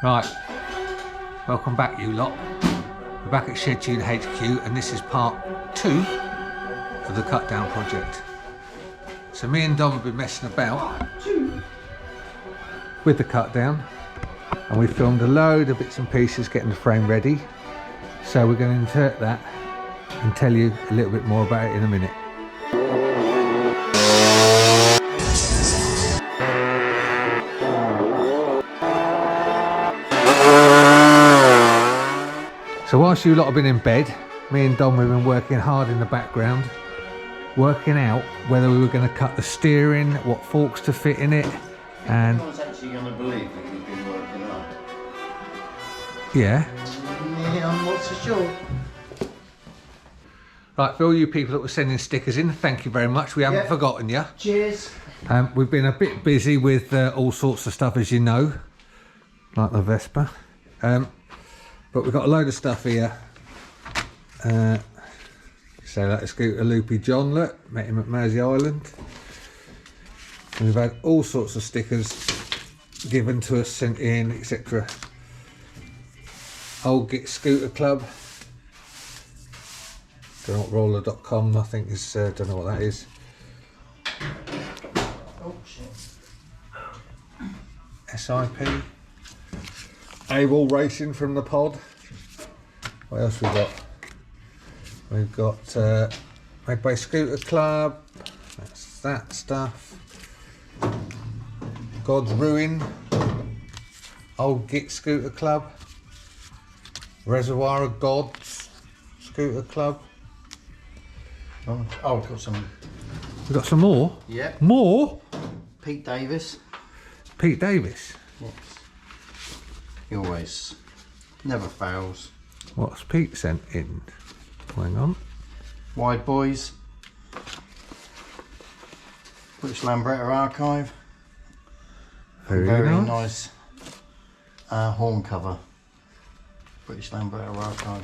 Right, welcome back you lot. We're back at Shed Tune HQ and this is part 2 of the cut down project. So me and Dom have been messing about with the cut down and we filmed a load of bits and pieces getting the frame ready. So we're going to insert that and tell you a little bit more about it in a minute. So whilst you lot have been in bed, me and Dom have been working hard in the background, working out whether we were going to cut the steering, what forks to fit in it, and... I was actually going to believe that we've been working hard. Yeah. Yeah, I'm not so sure. Right, for all you people that were sending stickers in, thank you very much. We haven't forgotten you. Cheers. We've been a bit busy with all sorts of stuff, as you know, like the Vespa. But we've got a load of stuff here. So that Scooter Loopy John, look, met him at Mersey Island. And we've had all sorts of stickers given to us, sent in, etc. Old Git Scooter Club. Don't know what roller.com, I think is, don't know what that is. Oh shit. SIP. AWOL Racing from the pod. What else we got? We've got made by Scooter Club. That's that stuff. God's Ruin. Old Git Scooter Club. Reservoir of Gods Scooter Club. Oh, we've got some. We've got some more. Yeah. More? Pete Davis. Pete Davis. Yes. He always never fails. What's Pete sent in? Hang on. Wide Boys. British Lambretta Archive. Very nice horn cover. British Lambretta Archive.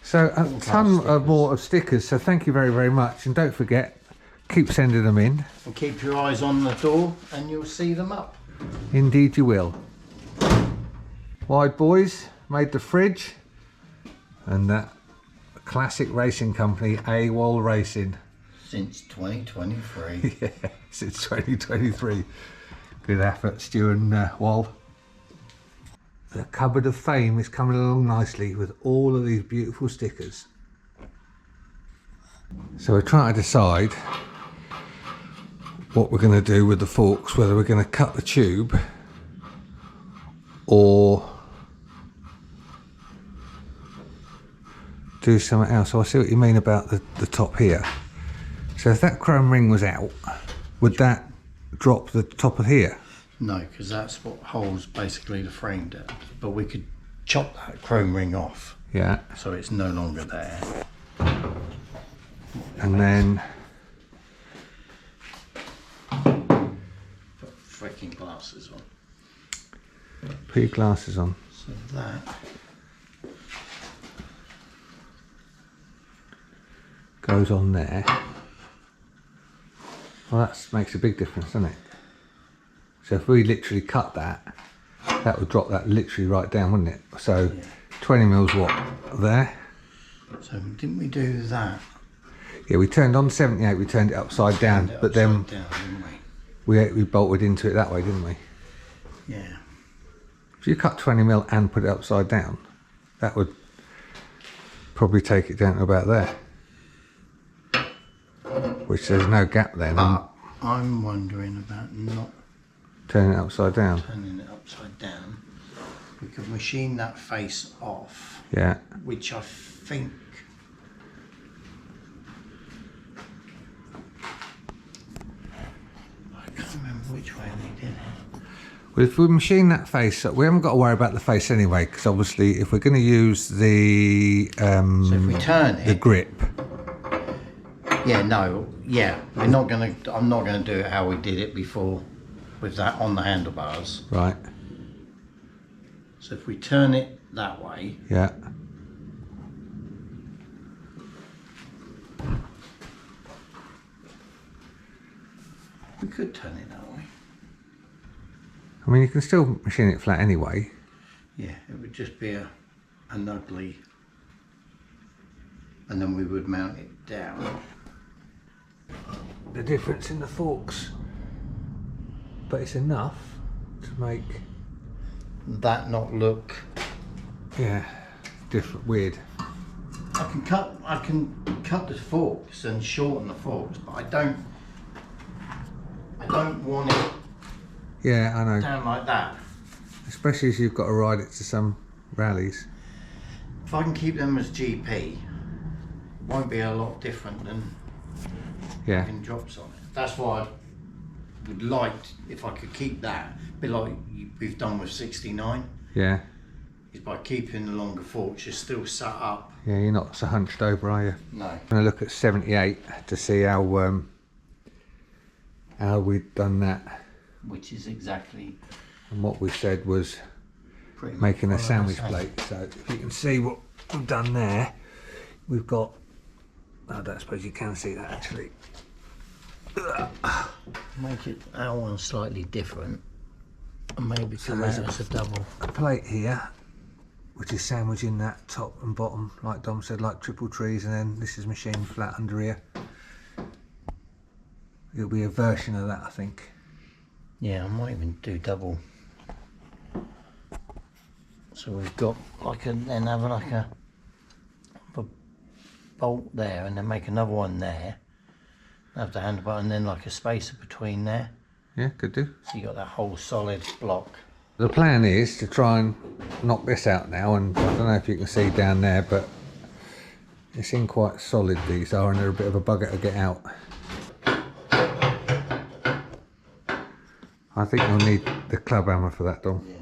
So a ton of more of stickers, so thank you very, very much. And don't forget, keep sending them in. And keep your eyes on the door and you'll see them up. Indeed you will. Wide Boys made the fridge. And that classic racing company, AWOL Racing. Since 2023. Yeah, since 2023. Good effort, Stu and Wal. The cupboard of fame is coming along nicely with all of these beautiful stickers. So we're trying to decide what we're going to do with the forks, whether we're going to cut the tube or do something else. So I see what you mean about the top here. So if that chrome ring was out, would that drop the top of here? No, because that's what holds basically the frame down. But we could chop that chrome ring off. Yeah. So it's no longer there. And then Put freaking glasses on. put your glasses on. So that Goes on there. Well, that makes a big difference, doesn't it? So if we literally cut that, that would drop that literally right down, wouldn't it? So yeah. 20 mils what? There? So didn't we do that? Yeah, we turned on 78, we turned it upside down, but then down, didn't we? we bolted into it that way, didn't we? Yeah. If you cut 20 mil and put it upside down, that would probably take it down to about there. Which there's no gap there. But I'm wondering about not turning it upside down. turning it upside down. We could machine that face off. Yeah. Which I think I can't remember which way we did it. Well, if we machine that face up, we haven't got to worry about the face anyway, because obviously if we're going to use the So if we turn the it, grip. yeah, no, yeah, we're not gonna. I'm not gonna do it how we did it before, with that on the handlebars. Right. So if we turn it that way, Yeah. we could turn it that way. I mean, you can still machine it flat anyway. Yeah, it would just be an ugly, and then we would mount it down. The difference in the forks, but it's enough to make that not look, yeah, different, weird. I can cut the forks and shorten the forks, but I don't want it Yeah, I know. down like that. Especially as you've got to ride it to some rallies. If I can keep them as GP, it won't be a lot different than having drops on it. That's why I would like, if I could keep that, a bit like we've done with 69. Yeah. Is by keeping the longer forks, you're still sat up. Yeah, you're not so hunched over, are you? No. I'm going to look at 78 to see how we've done that. Which is exactly. And what we said was Pretty making a much sandwich what I plate. So if you can see what we've done there, we've got, I don't suppose you can see that actually. Make it our one slightly different, and maybe So come out there's as a double. A plate here, which is sandwiching that top and bottom, like Dom said, like triple trees, and then this is machined flat under here. It'll be a version of that, I think. Yeah, I might even do double. So we've got like then have like a bolt there, and then make another one there. Have the handlebar, and then like a spacer between there. Yeah, could do. So you got that whole solid block. The plan is to try and knock this out now, and I don't know if you can see down there, but it's in quite solid, these are, and they're a bit of a bugger to get out. I think you'll need the club hammer for that, Dom. Yeah.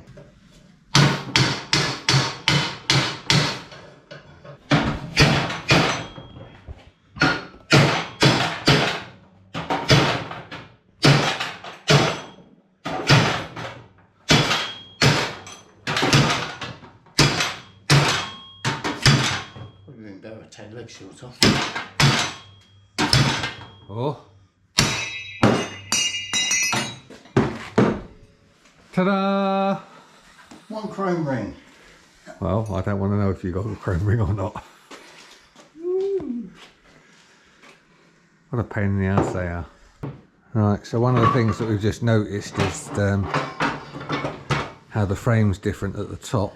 Probably been better to take leg shorts off. Oh. Ta-da! One chrome ring. Well, I don't want to know if you got a chrome ring or not. What a pain in the ass they are. Right, so one of the things that we've just noticed is how the frame's different at the top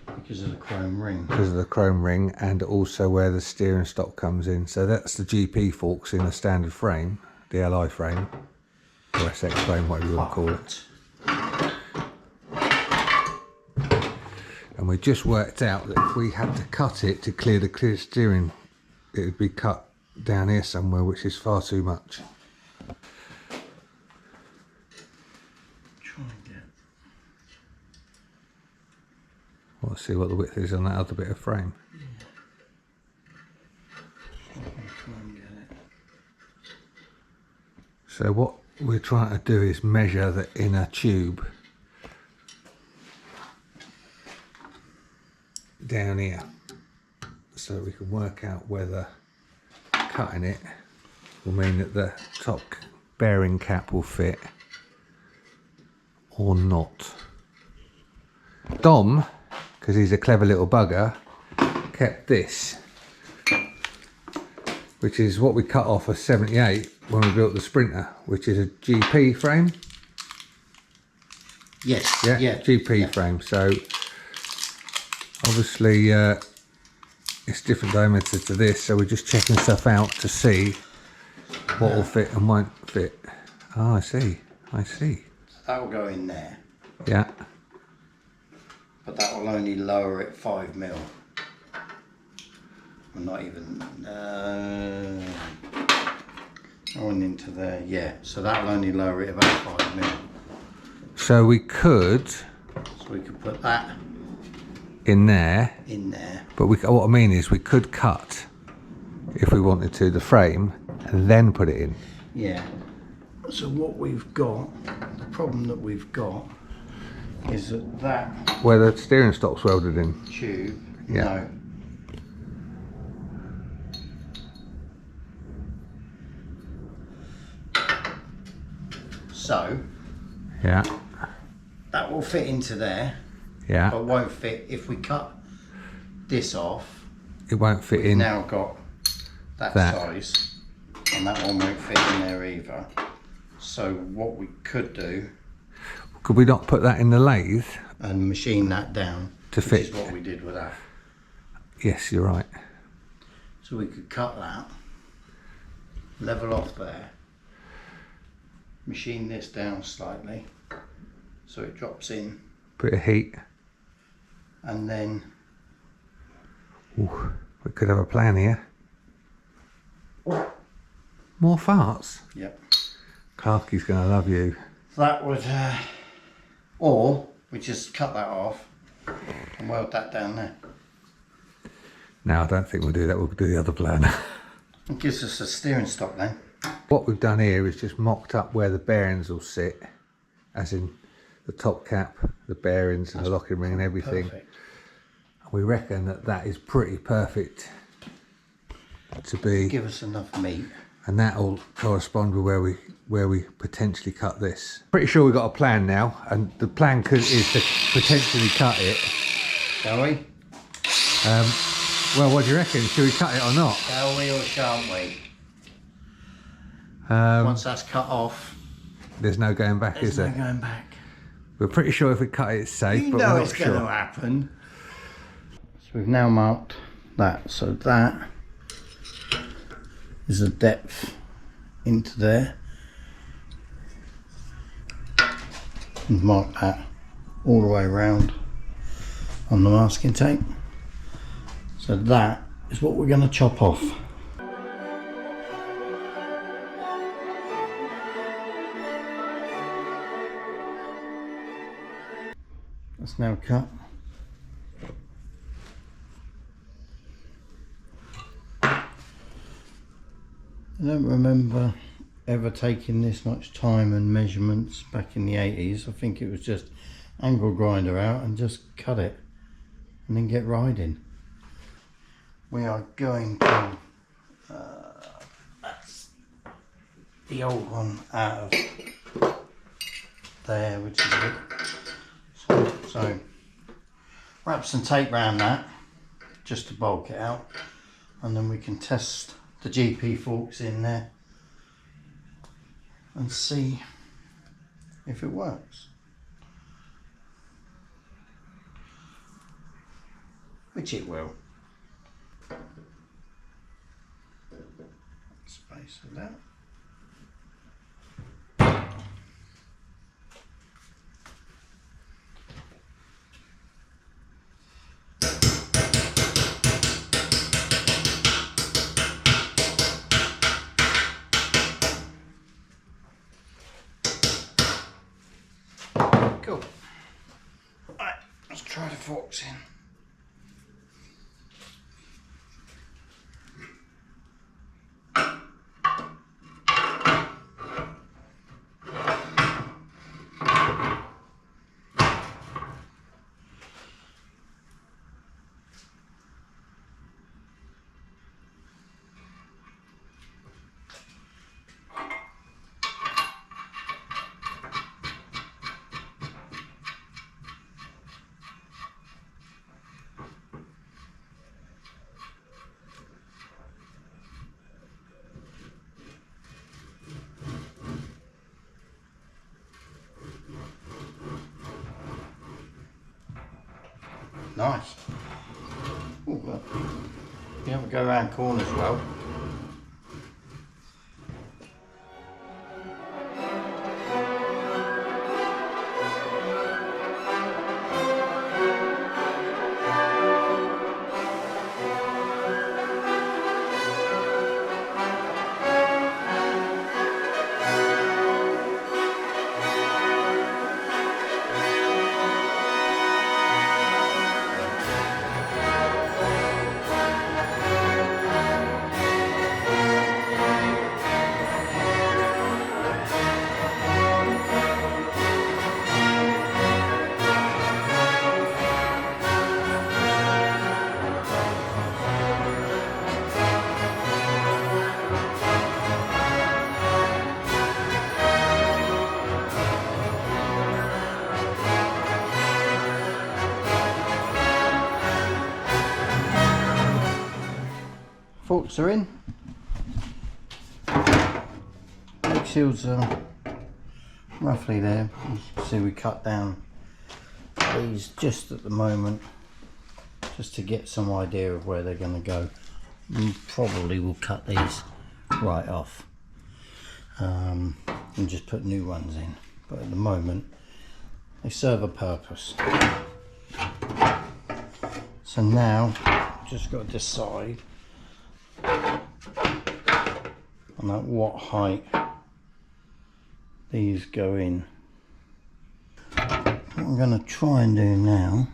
Because of the chrome ring. because of the chrome ring, and also where the steering stop comes in. So that's the GP forks in a standard frame, the LI frame, or SX frame, whatever you want to call it. And we just worked out that if we had to cut it to clear the clear steering, it would be cut down here somewhere, which is far too much. Try and get. Let's see what the width is on that other bit of frame. Try and get it. So what we're trying to do is measure the inner tube down here, so we can work out whether cutting it will mean that the top bearing cap will fit or not. Dom, because he's a clever little bugger, kept this, which is what we cut off a 78 when we built the Sprinter, which is a GP frame. Yes. Yeah, Yeah. GP frame. So obviously it's different diameter to this, so we're just checking stuff out to see what will fit and won't fit. Oh, I see. That will go in there, Yeah. but that will only lower it 5 mil. Well, not even. Going into there, yeah. So that will only lower it about 5 mil. So we could So we could put that in there, but what I mean is we could cut, if we wanted to, the frame and then put it in. Yeah. So what we've got, the problem that we've got, is that Where the steering stop's welded in. tube, Yeah. no. So Yeah. that will fit into there. Yeah. But won't fit if we cut this off. It won't fit We've in. now got that size, and that one won't fit in there either. So what we could do, could we not put that in the lathe and machine that down to fit? Which is what we did with that. Yes, you're right. So we could cut that, level off there, machine this down slightly so it drops in. Bit of heat. And then ooh, we could have a plan here. More farts? Yep. Clarky's going to love you. That would, or we just cut that off and weld that down there. No, I don't think we'll do that. We'll do the other plan. It gives us a steering stop then. What we've done here is just mocked up where the bearings will sit, as in the top cap, the bearings and the locking ring and everything. Perfect. We reckon that that is pretty perfect to be. Give us enough meat. And that will correspond with where we potentially cut this. Pretty sure we've got a plan now, and the plan is to potentially cut it. Shall we? Well, what do you reckon? Should we cut it or not? Shall we or shan't we? Once that's cut off, there's no going back, is there? There's no going back. We're pretty sure if we cut it, it's safe, but we're not it's sure. going to happen. So we've now marked that. So that is the depth into there. And mark that all the way around on the masking tape. So that is what we're going to chop off. That's now cut. I don't remember ever taking this much time and measurements back in the 80s. I think it was just angle grinder out and just cut it and then get riding. We are going to, that's the old one out of there, which is it. So wrap some tape around that just to bulk it out, and then we can test the GP forks in there and see if it works. Which it will. Space of that. Cool. Right, let's try the forks in. Nice. Ooh, look. You have to go around corners well. forks are in. Leg shields are roughly there. You can see we cut down these just at the moment, just to get some idea of where they're going to go. We probably will cut these right off and just put new ones in, but at the moment they serve a purpose. So now just got to decide on at what height these go in. What I'm going to try and do now,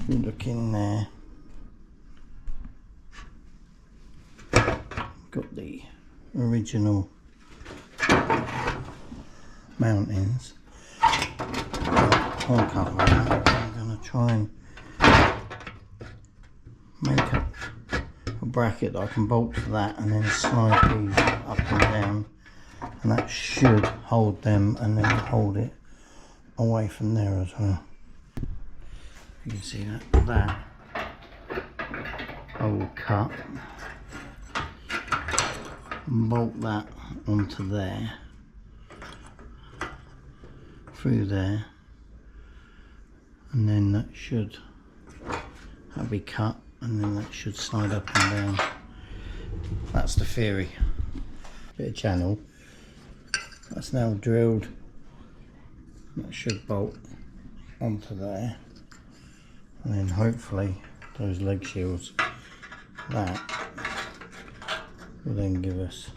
you look in there, got the original mountings on cover that. I'm going to try and make a bracket that I can bolt to that and then slide these up and down, and that should hold them and then hold it away from there as well. You can see that I will cut and bolt that onto there, through there, and then that should be cut, and then that should slide up and down. That's the theory. Bit of channel. That's now drilled. That should bolt onto there, and then hopefully those leg shields, that will then give us,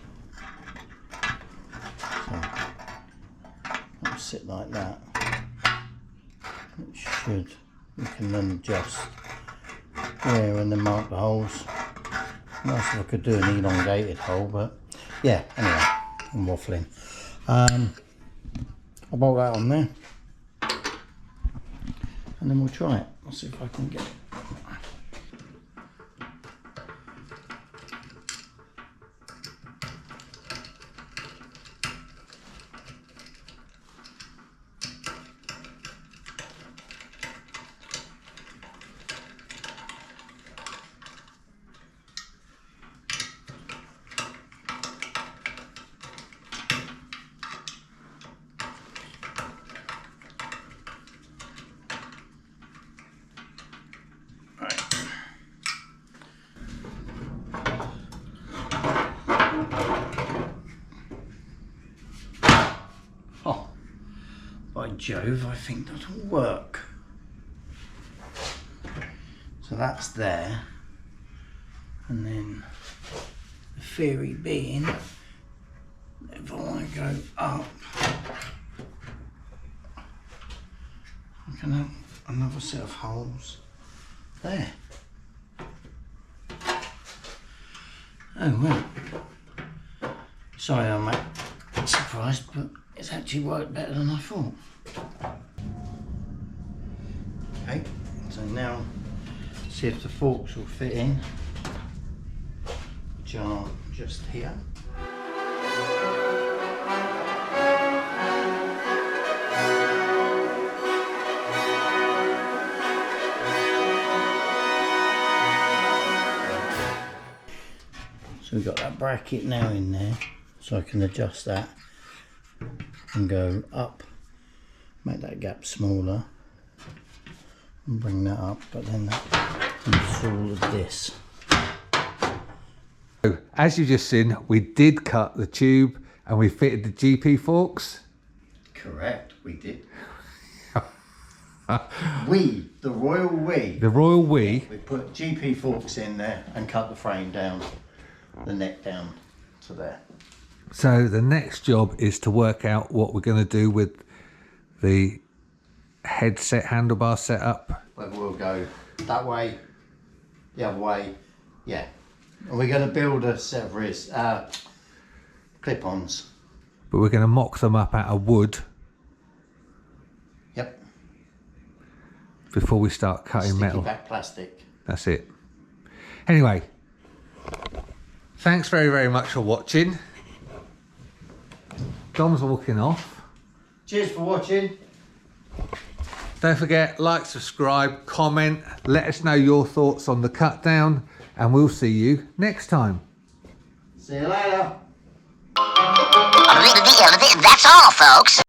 so that'll sit like that. It should, we can then adjust where and then mark the holes. Nice if I could do an elongated hole, but yeah, anyway, I'm waffling. I'll bolt that on there and then we'll try it. I'll see if I can get it. By Jove, I think that'll work. So that's there, and then the theory being, if I want to go up, I can have another set of holes there. Oh well, sorry I'm surprised, but it's actually worked better than I thought. Okay, so now see if the forks will fit in, which are just here. So we've got that bracket now in there, so I can adjust that and go up, make that gap smaller and bring that up, but then that needs all of this. So, as you've just seen, we did cut the tube and we fitted the GP forks. Correct, we did. The royal we. The royal we. We put GP forks in there and cut the frame down, the neck down to there. So the next job is to work out what we're going to do with the headset handlebar setup. Whether we'll go that way, the other way, yeah. And we're going to build a set of clip-ons. But we're going to mock them up out of wood. Yep. Before we start cutting Sticky metal. back plastic. That's it. Anyway, thanks very, very much for watching. Dom's walking off. Cheers for watching. Don't forget, like, subscribe, comment, let us know your thoughts on the cut down, and we'll see you next time. See you later. That's all, folks.